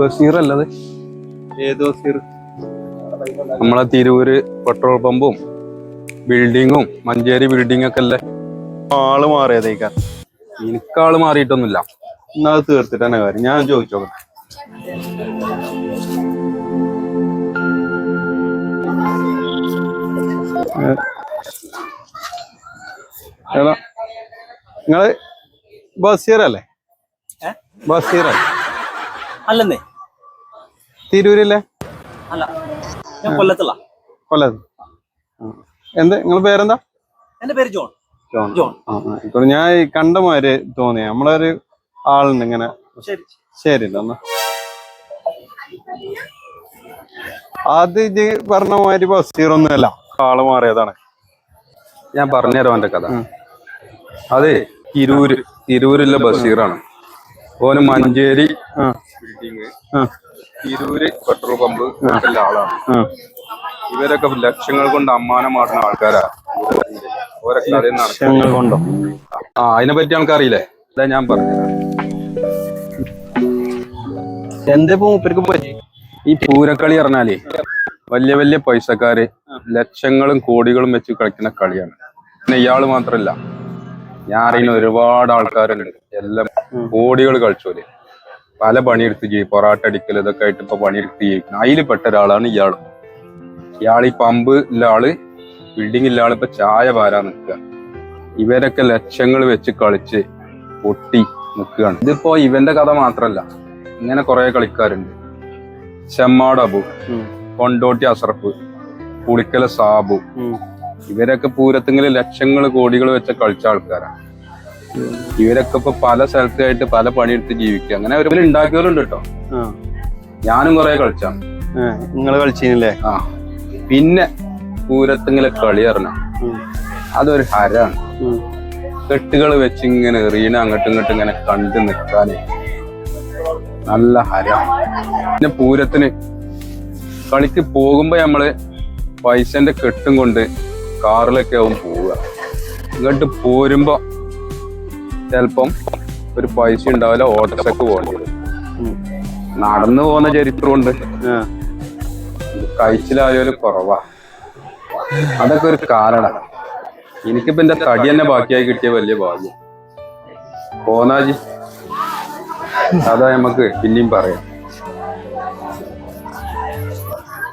ബഷീർ അല്ലത് ഏത് ബഷീർ? നമ്മളെ തിരൂര് പെട്രോൾ പമ്പും ബിൽഡിങ്ങും മഞ്ചേരി ബിൽഡിംഗ് ഒക്കെ അല്ലേ? ആള് മാറിയതേക്കാൻ. എനിക്കാള് മാറിയിട്ടൊന്നുമില്ല. എന്നാ അത് തീർത്തിട്ട് തന്നെ കാര്യം. ഞാൻ ചോദിച്ചോട്ടെ. എടാ നിങ്ങള് ബഷീർ അല്ലേ? ബഷീർ അല്ലെന്നേ. തിരൂരില്ലേ? അല്ല, ഞാൻ കൊല്ലത്തുള്ള. കൊല്ലത്ത്. എന്ത് നിങ്ങളെ പേരെന്താ? എന്റെ പേര് ജോൺ. ജോൺ. ജോൺ. ഇപ്പൊ ഞാൻ കണ്ട മാതിരി തോന്നിയ നമ്മളൊരു ആളുണ്ട് ഇങ്ങനെ. ശരി ശരി എന്നാ അത് ഇത് പറഞ്ഞ മാതിരി ബഷീറൊന്നും അല്ല, ആള് മാറിയതാണ്. ഞാൻ പറഞ്ഞുതരാം അവന്റെ കഥ. അതെ, തിരൂരിലെ ബഷീറാണ്. ഓന് Manjeri building, Tirur petrol pump ഉള്ള ആളാണ്. ഇവരൊക്കെ ലക്ഷങ്ങൾ കൊണ്ട് അമ്മാനം മാറുന്ന ആൾക്കാരാ. കൊണ്ടോ? അതിനെ പറ്റി ആൾക്കറിയില്ലേ? അതാ ഞാൻ പറഞ്ഞത്. എന്താ മൂപ്പർക്ക് പറ്റി? ഈ പൂരക്കളി പറഞ്ഞാലേ വലിയ വലിയ പൈസക്കാര് ലക്ഷങ്ങളും കോടികളും വെച്ച് കളിക്കുന്ന കളിയാണ്. പിന്നെ ഇയാള് മാത്രല്ല, ഞാൻ അറിയുന്ന ഒരുപാട് ആൾക്കാരുണ്ട്. എല്ലാം കോടികൾ കളിച്ചോല്. പല പണിയെടുത്ത് ചെയ്യും. പൊറാട്ട അടിക്കൽ ഇതൊക്കെ ആയിട്ട് ഇപ്പൊ പണിയെടുത്ത് ചെയ്യും. അതിൽ പെട്ട ഒരാളാണ് ഇയാള്. ഈ പമ്പ് ഇല്ല ആള്, ബിൽഡിംഗ് ഇല്ല ആള് ഇപ്പൊ ചായ വാരാൻ നിൽക്കുക. ഇവരൊക്കെ ലക്ഷങ്ങൾ വെച്ച് കളിച്ച് പൊട്ടി നിൽക്കുകയാണ്. ഇതിപ്പോ ഇവന്റെ കഥ മാത്രല്ല, ഇങ്ങനെ കുറെ കളിക്കാരുണ്ട്. ചെമ്മാട് അബു, കൊണ്ടോട്ടി അസറഫ്, പുളിക്കല സാബു, ഇവരൊക്കെ പൂരത്തിങ്കില് ലക്ഷങ്ങൾ കോടികൾ വെച്ച് കളിച്ച ആൾക്കാരാണ്. ഇവരൊക്കെ ഇപ്പൊ പല സ്ഥലത്തായിട്ട് പല പണിയെടുത്ത് ജീവിക്കുക. അങ്ങനെ ഒരു ഉണ്ടാക്കിയവരുണ്ട് കേട്ടോ. ഞാനും കുറെ കളിച്ചാണ്. നിങ്ങള് കളിച്ചില്ലേ? പിന്നെ പൂരത്തിങ്കിലെ കളി അറിഞ്ഞ അതൊരു ഹരാണ്. കെട്ടുകൾ വെച്ച് ഇങ്ങനെ എറിയണ അങ്ങോട്ടും ഇങ്ങോട്ടും ഇങ്ങനെ കണ്ടു നിൽക്കാന് നല്ല ഹരാണ്. പിന്നെ പൂരത്തിന് കളിക്ക് പോകുമ്പോ നമ്മള് പൈസന്റെ കെട്ടും കൊണ്ട് കാറിലൊക്കെ ആവും പോവുക. ഇങ്ങോട്ട് പോരുമ്പോ ചിലപ്പം ഒരു പൈസ ഉണ്ടാവില്ല, ഓട്ടോസൊക്കെ പോകേണ്ടി വരും. നടന്നു പോകുന്ന ചരിത്രമുണ്ട്. കഴിച്ചിലായാലും കുറവാ. അതൊക്കെ ഒരു കാരണം. എനിക്കിപ്പോ എന്റെ തടി തന്നെ ബാക്കിയായി കിട്ടിയ വലിയ ഭാഗ്യം. പോന്നാജി അതാ നമുക്ക് പിന്നെയും പറയാം.